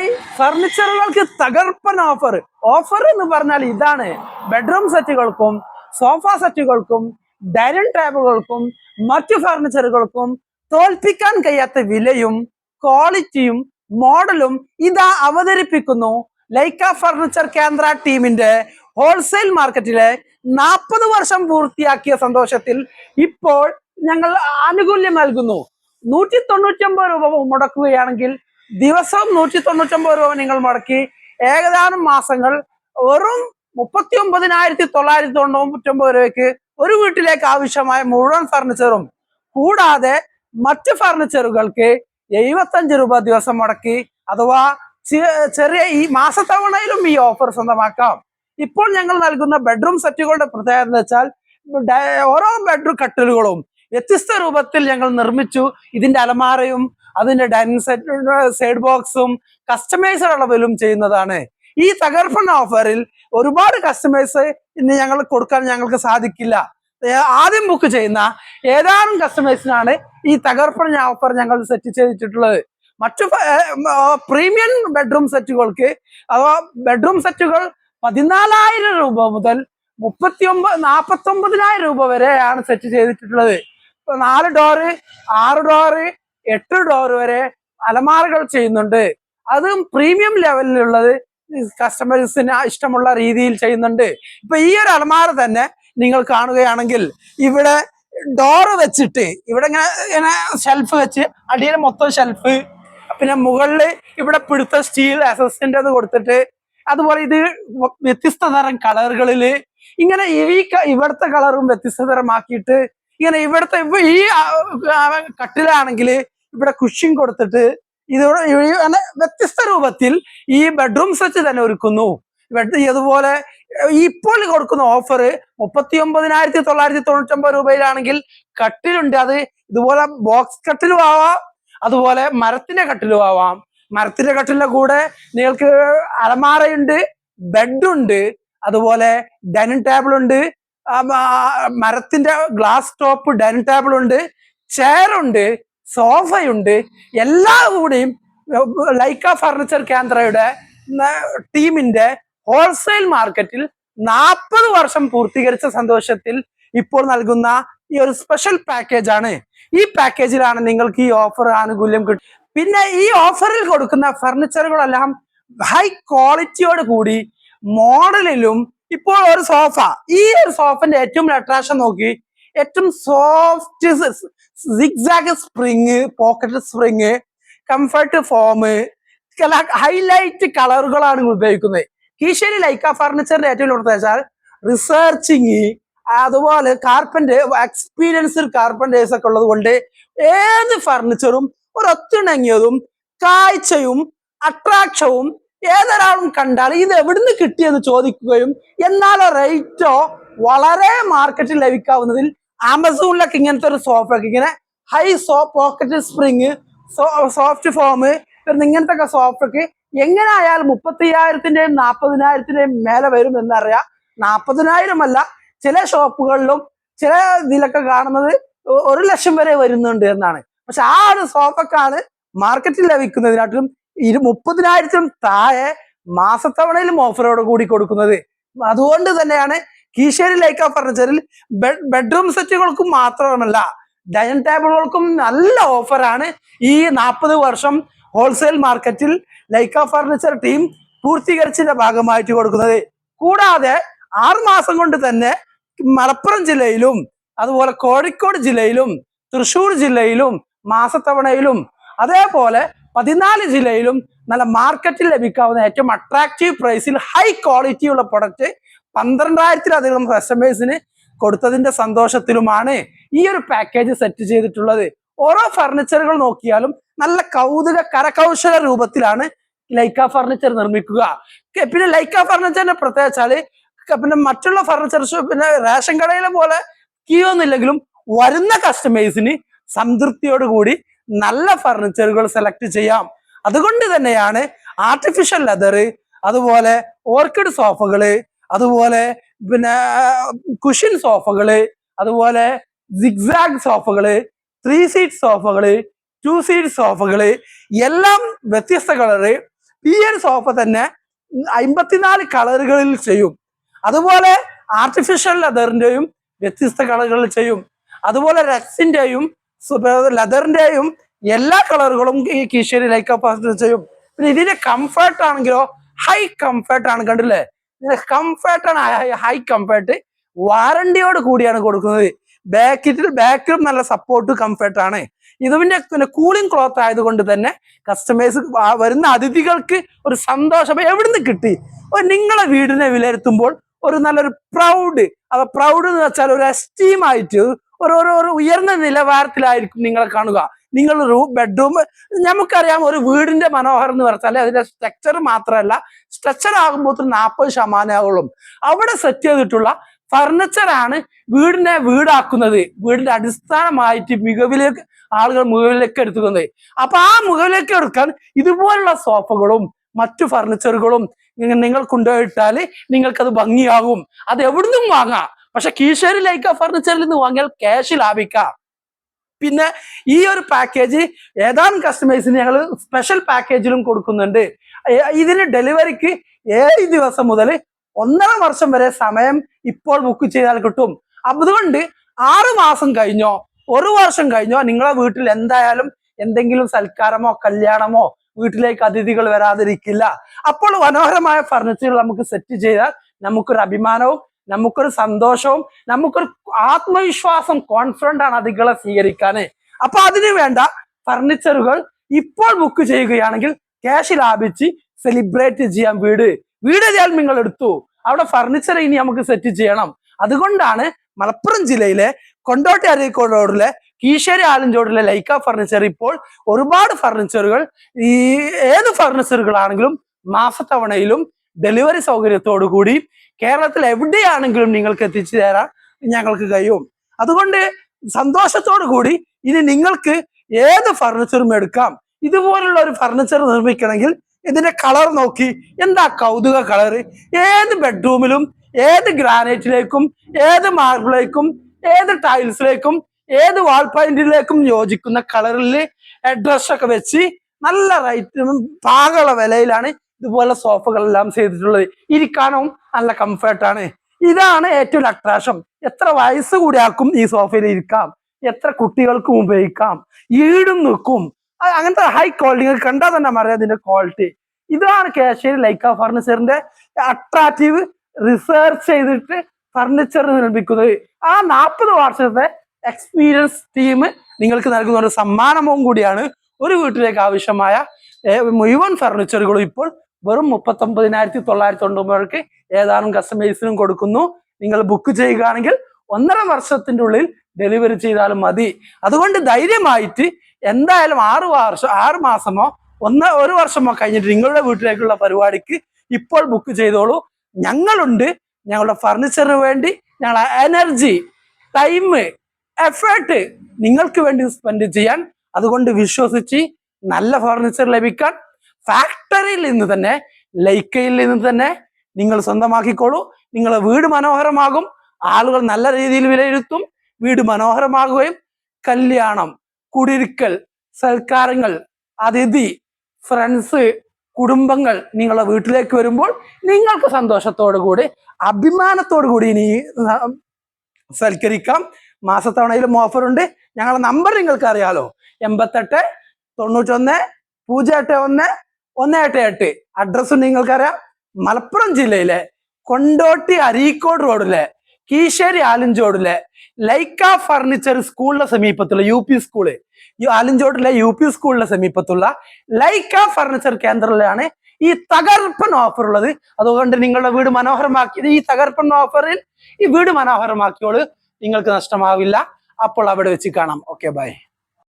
Hi, ഫർണിച്ചറുകൾക്ക് തകർപ്പൻ offer. Offer എന്ന് പറഞ്ഞാൽ ഇതാണ്. ബെഡ്റൂം സെറ്റുകൾക്കും സോഫ സെറ്റുകൾക്കും ഡൈനിങ് ടേബിളുകൾക്കും മറ്റു ഫർണിച്ചറുകൾക്കും തോൽപ്പിക്കാൻ കഴിയാത്ത വിലയും ക്വാളിറ്റിയും മോഡലും ഇതാ അവതരിപ്പിക്കുന്നു ലൈക്ക ഫർണിച്ചർ കേന്ദ്ര ടീമിന്റെ ഹോൾസെയിൽ മാർക്കറ്റിലെ 40 വർഷം പൂർത്തിയാക്കിയ സന്തോഷത്തിൽ ഇപ്പോൾ ഞങ്ങൾ ആനുകൂല്യം നൽകുന്നു. 199 രൂപ മുടക്കുകയാണെങ്കിൽ ദിവസവും 199 രൂപ നിങ്ങൾ മുടക്കി ഏകദേശം മാസങ്ങൾ വെറും 39,999 രൂപയ്ക്ക് ഒരു വീട്ടിലേക്ക് ആവശ്യമായ മുഴുവൻ ഫർണിച്ചറും കൂടാതെ മറ്റ് ഫർണിച്ചറുകൾക്ക് 75 രൂപ ദിവസം മുടക്കി അഥവാ ചെറിയ ഈ മാസത്തവണയിലും ഈ ഓഫർ സ്വന്തമാക്കാം. ഇപ്പോൾ ഞങ്ങൾ നൽകുന്ന ബെഡ്റൂം സെറ്റുകളുടെ പ്രത്യേകത എന്ന് വെച്ചാൽ ഓരോ ബെഡ്റൂം കട്ടിലുകളും വ്യത്യസ്ത രൂപത്തിൽ ഞങ്ങൾ നിർമ്മിച്ചു. ഇതിന്റെ അലമാരയും അതിന്റെ ഡൈനിങ് സെറ്റ് സൈഡ് ബോക്സും കസ്റ്റമൈസർ അളവിലും ചെയ്യുന്നതാണ്. ഈ തകർപ്പൻ ഓഫറിൽ ഒരുപാട് കസ്റ്റമൈസ് ഇന്ന് ഞങ്ങൾ കൊടുക്കാൻ ഞങ്ങൾക്ക് സാധിക്കില്ല. ആദ്യം ബുക്ക് ചെയ്യുന്ന ഏതാനും കസ്റ്റമേഴ്സിനാണ് ഈ തകർപ്പൻ ഓഫർ ഞങ്ങൾ സെറ്റ് ചെയ്തിട്ടുള്ളത്. മറ്റു പ്രീമിയം ബെഡ്റൂം സെറ്റുകൾക്ക് അഥവാ ബെഡ്റൂം സെറ്റുകൾ 14,000 രൂപ മുതൽ 49,000 രൂപ വരെയാണ് സെറ്റ് ചെയ്തിട്ടുള്ളത്. 4 ഡോറ് 6 ഡോറ് 8 ഡോറ് വരെ അലമാരകൾ ചെയ്യുന്നുണ്ട്. അതും പ്രീമിയം ലെവലിലുള്ളത് കസ്റ്റമേഴ്സിന് ഇഷ്ടമുള്ള രീതിയിൽ ചെയ്യുന്നുണ്ട്. ഇപ്പൊ ഈ ഒരു അലമാര തന്നെ നിങ്ങൾ കാണുകയാണെങ്കിൽ ഇവിടെ ഡോറ് വെച്ചിട്ട് ഇവിടെ ഇങ്ങനെ ഷെൽഫ് വെച്ച് അടിയിൽ മൊത്തം ഷെൽഫ്, പിന്നെ മുകളിൽ ഇവിടെ പിടുത്ത സ്റ്റീൽ അസസിന്റെ കൊടുത്തിട്ട് അതുപോലെ ഇത് വ്യത്യസ്ത തരം കളറുകളിൽ ഇങ്ങനെ ഇവിടുത്തെ കളറും വ്യത്യസ്ത തരമാക്കിയിട്ട് ഇങ്ങനെ ഇവിടുത്തെ ഈ കട്ടിലാണെങ്കിൽ ഇവിടെ കുഷ്യൻ കൊടുത്തിട്ട് ഇതോടെ വ്യത്യസ്ത രൂപത്തിൽ ഈ ബെഡ്റൂം സെറ്റ് തന്നെ ഒരുക്കുന്നു. അതുപോലെ ഇപ്പോൾ കൊടുക്കുന്ന ഓഫർ 39,999 രൂപയിലാണെങ്കിൽ കട്ടിലുണ്ട്. അത് ഇതുപോലെ ബോക്സ് കട്ടിലും ആവാം, അതുപോലെ മരത്തിന്റെ കട്ടിലും ആവാം. മരത്തിന്റെ കട്ടിലിന്റെ കൂടെ നിങ്ങൾക്ക് അലമാരയുണ്ട്, ബെഡുണ്ട്, അതുപോലെ ഡൈനിങ് ടേബിൾ ഉണ്ട്, മരത്തിന്റെ ഗ്ലാസ് ടോപ്പ് ഡൈനിങ് ടേബിൾ ഉണ്ട്, ചെയറുണ്ട്, സോഫയുണ്ട്. എല്ലാം കൂടിയും ലൈക്ക ഫർണിച്ചർ കേന്ദ്രയുടെ ടീമിന്റെ ഹോൾസെയിൽ മാർക്കറ്റിൽ 40 വർഷം പൂർത്തീകരിച്ച സന്തോഷത്തിൽ ഇപ്പോൾ നൽകുന്ന ഈ ഒരു സ്പെഷ്യൽ പാക്കേജ് ആണ്. ഈ പാക്കേജിലാണ് നിങ്ങൾക്ക് ഈ ഓഫർ ആനുകൂല്യം കിട്ടും. പിന്നെ ഈ ഓഫറിൽ കൊടുക്കുന്ന ഫർണിച്ചറുകളെല്ലാം ഹൈ ക്വാളിറ്റിയോട് കൂടി മോഡലിലും. ഇപ്പോൾ ഒരു സോഫ, ഈ ഒരു സോഫന്റെ ഏറ്റവും അട്രാക്ഷൻ നോക്കി, ഏറ്റവും soft zigzag spring, pocket spring, comfort foam, highlight കളറുകളാണ് ഉപയോഗിക്കുന്നത്. കീശേരി ലൈക്ക ഫർണിച്ചറിന്റെ ഏറ്റവും വെച്ചാൽ റിസർച്ചിങ്, അതുപോലെ എക്സ്പീരിയൻസ്ഡ് കാർപ്പന്റേഴ്സ് ഒക്കെ ഉള്ളത് കൊണ്ട് ഏത് ഫർണിച്ചറും ഒരൊത്തിണങ്ങിയതും കാഴ്ചയും അട്രാക്ഷവും ഏതൊരാളും കണ്ടാൽ ഇത് എവിടുന്ന് കിട്ടിയെന്ന് ചോദിക്കുകയും എന്നാൽ റേറ്റോ വളരെ മാർക്കറ്റിൽ ലഭിക്കാവുന്നതിൽ ആമസോണിലൊക്കെ ഇങ്ങനത്തെ ഒരു സോഫയൊക്കെ ഇങ്ങനെ high pocket spring, soft foam ഇങ്ങനത്തെ ഒക്കെ സോഫയ്ക്ക് എങ്ങനെ ആയാലും 35,000-ന്റെയും 40,000-ന്റെയും മേലെ വരും എന്നറിയാം. 40,000 അല്ല, ചില ഷോപ്പുകളിലും ചില ഇതിലൊക്കെ കാണുന്നത് 1,00,000 വരെ വരുന്നുണ്ട് എന്നാണ്. പക്ഷെ ആ ഒരു സോഫക്കാണ് മാർക്കറ്റിൽ ലഭിക്കുന്നതിനായിട്ടും 30,000-നും താഴെ മാസത്തവണയിലും ഓഫറോട് കൂടി കൊടുക്കുന്നത്. അതുകൊണ്ട് തന്നെയാണ് കീശേരി ലൈക്ക ഫർണിച്ചറിൽ ബെഡ്റൂം സെറ്റുകൾക്കും മാത്രമല്ല ഡൈനിങ് ടേബിളുകൾക്കും നല്ല ഓഫറാണ് ഈ 40 വർഷം ഹോൾസെയിൽ മാർക്കറ്റിൽ ലൈക്ക ഫർണിച്ചർ ടീം പൂർത്തീകരിച്ചതിന്റെ ഭാഗമായിട്ട് കൊടുക്കുന്നത്. കൂടാതെ 6 മാസം കൊണ്ട് തന്നെ മലപ്പുറം ജില്ലയിലും അതുപോലെ കോഴിക്കോട് ജില്ലയിലും തൃശ്ശൂർ ജില്ലയിലും മാസത്തവണയിലും അതേപോലെ 14 ജില്ലയിലും നല്ല മാർക്കറ്റിൽ ലഭിക്കാവുന്ന ഏറ്റവും അട്രാക്റ്റീവ് പ്രൈസിൽ ഹൈ ക്വാളിറ്റി ഉള്ള പ്രൊഡക്റ്റ് 12,000-ലധികം കസ്റ്റമേഴ്സിന് കൊടുത്തതിന്റെ സന്തോഷത്തിലുമാണ് ഈ ഒരു പാക്കേജ് സെറ്റ് ചെയ്തിട്ടുള്ളത്. ഓരോ ഫർണിച്ചറുകൾ നോക്കിയാലും നല്ല കരകൗശല രൂപത്തിലാണ് ലൈക്ക ഫർണിച്ചർ നിർമ്മിക്കുക. പിന്നെ ലൈക്ക ഫർണിച്ചറിന്റെ പ്രത്യേകിച്ചാല് പിന്നെ മറ്റുള്ള ഫർണിച്ചർ പിന്നെ റേഷൻ കടയിലെ പോലെ ക്യൂ ഒന്നുമില്ലെങ്കിലും വരുന്ന കസ്റ്റമേഴ്സിന് സംതൃപ്തിയോടുകൂടി നല്ല ഫർണിച്ചറുകൾ സെലക്ട് ചെയ്യാം. അതുകൊണ്ട് തന്നെയാണ് ആർട്ടിഫിഷ്യൽ ലെതർ, അതുപോലെ ഓർക്കിഡ് സോഫകള്, അതുപോലെ പിന്നെ കുഷ്യൻ സോഫകള്, അതുപോലെ സിഗ്സാഗ് സോഫകള്, 3 സീറ്റ് സോഫകള്, 2 സീറ്റ് സോഫകള്, എല്ലാം വ്യത്യസ്ത കളറ്, ഈ ഒരു സോഫ തന്നെ 54 കളറുകളിൽ ചെയ്യും. അതുപോലെ ആർട്ടിഫിഷ്യൽ ലെതറിന്റെയും വ്യത്യസ്ത കളറുകളിൽ ചെയ്യും. അതുപോലെ റെക്സിന്റെയും ലെതറിന്റെയും എല്ലാ കളറുകളും ഈ കീശേരി ലൈക്ക ഫർണിച്ചർ ചെയ്യും. പിന്നെ ഇതിന്റെ കംഫർട്ട് ആണെങ്കിലോ ഹൈ കംഫർട്ട് ആണ്. കണ്ടില്ലേ, ഇതിന്റെ കംഫർട്ട് ആണ് ഹൈ കംഫർട്ട്. വാറണ്ടിയോട് കൂടിയാണ് കൊടുക്കുന്നത്. ബാക്കിലും നല്ല സപ്പോർട്ട് കംഫർട്ട് ആണ്. ഇതിന്റെ പിന്നെ കൂളിംഗ് ക്ലോത്ത് ആയതുകൊണ്ട് തന്നെ കസ്റ്റമേഴ്സ് വരുന്ന അതിഥികൾക്ക് ഒരു സന്തോഷം എവിടുന്ന് കിട്ടി. നിങ്ങളെ വീടിനെ വിലയിരുത്തുമ്പോൾ ഒരു നല്ലൊരു പ്രൗഡ് എന്ന് വെച്ചാൽ ഒരു എസ്റ്റീം ആയിട്ട് ഒരു ഉയർന്ന നിലവാരത്തിലായിരിക്കും നിങ്ങളെ കാണുക. നിങ്ങൾ ബെഡ്റൂം, നമുക്കറിയാം ഒരു വീടിന്റെ മനോഹരം എന്ന് പറഞ്ഞാൽ അതിന്റെ സ്ട്രക്ചർ മാത്രമല്ല, സ്ട്രക്ചർ ആകുമ്പോൾ 40% ആവുള്ളൂ. അവിടെ സെറ്റ് ചെയ്തിട്ടുള്ള ഫർണിച്ചറാണ് വീടിനെ വീടാക്കുന്നത്. വീടിന്റെ അടിസ്ഥാനമായിട്ട് ആളുകൾ മുകളിലേക്ക് എടുക്കുന്നത്. അപ്പൊ ആ മുകളിലേക്ക് എടുക്കാൻ ഇതുപോലുള്ള സോഫകളും മറ്റു ഫർണിച്ചറുകളും നിങ്ങൾ കൊണ്ടുപോയിട്ടാൽ നിങ്ങൾക്കത് ഭംഗിയാകും. അത് എവിടുന്നും വാങ്ങാം. പക്ഷെ കീശേരി ലൈക്ക ഫർണിച്ചറിൽ നിന്ന് വാങ്ങിയാൽ ക്യാഷ് ലാഭിക്കാം. പിന്നെ ഈ ഒരു പാക്കേജ് ഏതാനും കസ്റ്റമേഴ്സിന് ഞങ്ങൾ സ്പെഷ്യൽ പാക്കേജിലും കൊടുക്കുന്നുണ്ട്. ഇതിന് ഡെലിവറിക്ക് 7 ദിവസം മുതൽ 1.5 വർഷം വരെ സമയം ഇപ്പോൾ ബുക്ക് ചെയ്താൽ കിട്ടും. അതുകൊണ്ട് 6 മാസം കഴിഞ്ഞോ 1 വർഷം കഴിഞ്ഞോ നിങ്ങളെ വീട്ടിൽ എന്തായാലും എന്തെങ്കിലും സൽക്കാരമോ കല്യാണമോ വീട്ടിലേക്ക് അതിഥികൾ വരാതിരിക്കില്ല. അപ്പോൾ മനോഹരമായ ഫർണിച്ചറുകൾ നമുക്ക് സെറ്റ് ചെയ്താൽ നമുക്കൊരു അഭിമാനവും നമുക്കൊരു സന്തോഷവും നമുക്കൊരു ആത്മവിശ്വാസം, കോൺഫിഡന്റ് ആണ് അതിഥികളെ സ്വീകരിക്കാന്. അപ്പൊ അതിനു വേണ്ട ഫർണിച്ചറുകൾ ഇപ്പോൾ ബുക്ക് ചെയ്യുകയാണെങ്കിൽ ക്യാഷ് ലാഭിച്ച് സെലിബ്രേറ്റ് ചെയ്യാൻ വീട് നിങ്ങൾ എടുത്തു. അവിടെ ഫർണിച്ചർ ഇനി നമുക്ക് സെറ്റ് ചെയ്യണം. അതുകൊണ്ടാണ് മലപ്പുറം ജില്ലയിലെ കൊണ്ടോട്ടി അരീക്കോട് റോഡിലെ കീശേരി ആലഞ്ചോടിലെ ലൈക്ക ഫർണിച്ചർ ഇപ്പോൾ ഒരുപാട് ഫർണിച്ചറുകൾ, ഈ ഏത് ഫർണിച്ചറുകളാണെങ്കിലും മാസത്തവണയിലും ഡെലിവറി സൗകര്യത്തോടു കൂടി കേരളത്തിൽ എവിടെയാണെങ്കിലും നിങ്ങൾക്ക് എത്തിച്ചു തരാൻ ഞങ്ങൾക്ക് കഴിയും. അതുകൊണ്ട് സന്തോഷത്തോടു കൂടി ഇനി നിങ്ങൾക്ക് ഏത് ഫർണിച്ചറും എടുക്കാം. ഇതുപോലുള്ള ഒരു ഫർണിച്ചർ നിർമ്മിക്കണമെങ്കിൽ ഇതിന്റെ കളർ നോക്കി, എന്താ കൗതുക കളർ. ഏത് ബെഡ്റൂമിലും ഏത് ഗ്രാനൈറ്റിലേക്കും ഏത് മാർബിളിലേക്കും ഏത് ടൈൽസിലേക്കും ഏത് വാൾ പെയിന്റിലേക്കും യോജിക്കുന്ന കളറിൽ ഡ്രസ്സൊക്കെ വെച്ച് നല്ല റേറ്റും പാകമുള്ള വിലയിലാണ് ഇതുപോലെ സോഫകളെല്ലാം ചെയ്തിട്ടുള്ളത്. ഇരിക്കാനും നല്ല കംഫർട്ടാണ്. ഇതാണ് ഏറ്റവും അട്രാക്ഷൻ. എത്ര വയസ്സ് കൂടി ആക്കും ഈ സോഫയിൽ ഇരിക്കാം, എത്ര കുട്ടികൾക്കും ഉപയോഗിക്കാം, ഈടും നിൽക്കും. അങ്ങനത്തെ ഹൈ ക്വാളിറ്റി കണ്ടാൽ തന്നെ അറിയാം ഇതിന്റെ ക്വാളിറ്റി. ഇതാണ് കീശേരി ലൈക്ക ഫർണിച്ചറിന്റെ അട്രാക്റ്റീവ്. റിസർച്ച് ചെയ്തിട്ട് ഫർണിച്ചർ നിർമ്മിക്കുന്നത്. ആ 40 വർഷത്തെ എക്സ്പീരിയൻസ് ടീം നിങ്ങൾക്ക് നൽകുന്ന ഒരു സമ്മാനവും കൂടിയാണ്. ഒരു വീട്ടിലേക്ക് ആവശ്യമായ മുഴുവൻ ഫർണിച്ചറുകളും ഇപ്പോൾ വെറും 39,990 ഏതാനും കസ്റ്റമേഴ്സിനും കൊടുക്കുന്നു. നിങ്ങൾ ബുക്ക് ചെയ്യുകയാണെങ്കിൽ 1.5 വർഷത്തിന്റെ ഉള്ളിൽ ഡെലിവറി ചെയ്താലും മതി. അതുകൊണ്ട് ധൈര്യമായിട്ട് എന്തായാലും 6 മാസമോ 1 വർഷമോ കഴിഞ്ഞിട്ട് നിങ്ങളുടെ വീട്ടിലേക്കുള്ള പരിപാടിക്ക് ഇപ്പോൾ ബുക്ക് ചെയ്തോളൂ. ഞങ്ങളുണ്ട്. ഞങ്ങളുടെ ഫർണിച്ചറിന് വേണ്ടി ഞങ്ങളെ എനർജി, ടൈം, എഫേർട്ട് നിങ്ങൾക്ക് വേണ്ടി സ്പെൻഡ് ചെയ്യാൻ. അതുകൊണ്ട് വിശ്വസിച്ച് നല്ല ഫർണിച്ചർ ലഭിക്കാൻ ഫാക്ടറിയിൽ നിന്ന് തന്നെ, ലൈക്കയിൽ നിന്ന് തന്നെ നിങ്ങൾ സ്വന്തമാക്കിക്കോളൂ. നിങ്ങളെ വീട് മനോഹരമാകും. ആളുകൾ നല്ല രീതിയിൽ വിലയിരുത്തും. വീട് മനോഹരമാകുകയും കല്യാണം, കുടിരിക്കൽ, സൽക്കാരങ്ങൾ, അതിഥി, ഫ്രണ്ട്സ്, കുടുംബങ്ങൾ നിങ്ങളുടെ വീട്ടിലേക്ക് വരുമ്പോൾ നിങ്ങൾക്ക് സന്തോഷത്തോടു കൂടി അഭിമാനത്തോടു കൂടി ഇനി സൽക്കരിക്കാം. മാസത്തവണയിലും ഓഫറുണ്ട്. ഞങ്ങളുടെ നമ്പർ നിങ്ങൾക്ക് അറിയാലോ, 88 91 081 188. അഡ്രസ്സും നിങ്ങൾക്കറിയാം. മലപ്പുറം ജില്ലയിലെ കൊണ്ടോട്ടി അരീക്കോട് റോഡിലെ കീശേരി ആലഞ്ചോടിലെ ലൈക്ക ഫർണിച്ചർ സ്കൂളിന്റെ സമീപത്തുള്ള UP സ്കൂള്, ഈ ആലഞ്ചോടിലെ UP സ്കൂളിന്റെ സമീപത്തുള്ള ലൈക്ക ഫർണിച്ചർ കേന്ദ്രത്തിലാണ് ഈ തകർപ്പൻ ഓഫർ ഉള്ളത്. അതുകൊണ്ട് നിങ്ങളുടെ വീട് മനോഹരമാക്കി ഈ തകർപ്പൻ ഓഫറിൽ ഈ വീട് മനോഹരമാക്കിയോളൂ. നിങ്ങൾക്ക് നഷ്ടമാവില്ല. അപ്പോൾ അവിടെ വെച്ച് കാണാം. Okay, by.